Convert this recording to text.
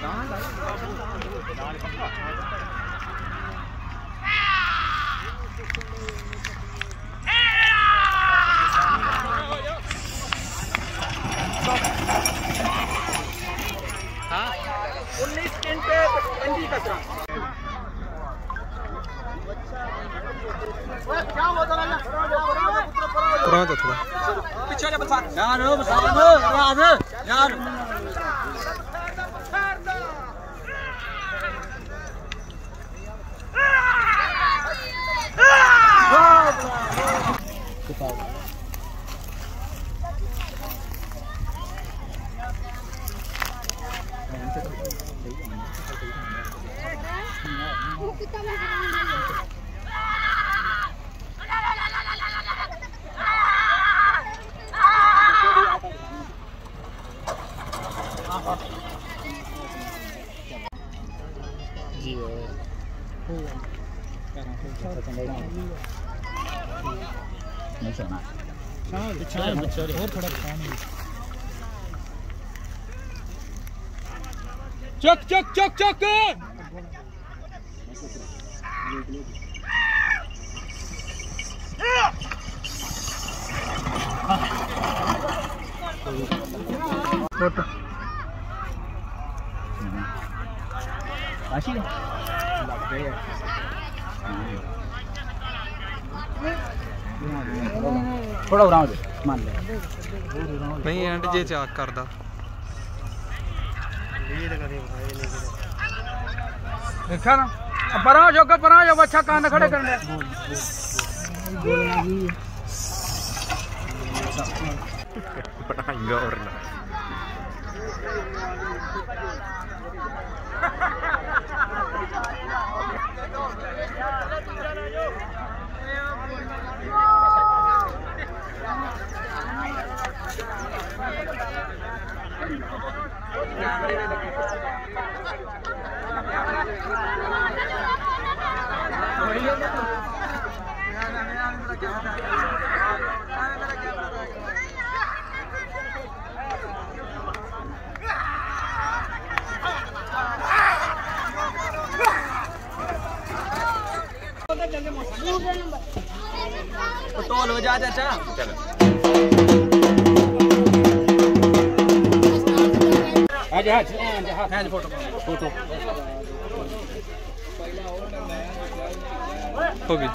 हाँ 19 घंटे 25 कचरा थोड़ा पीछे जा बसा यार यार चक चक चक चक थोड़ा उड़ाओ दे मान ले नहीं एंड जे चाक करदा देखा ना परा जो अच्छा कान खड़े कर ले बनाएंगे और ना टोल हो जा चाचा चलो आज फोटो होगी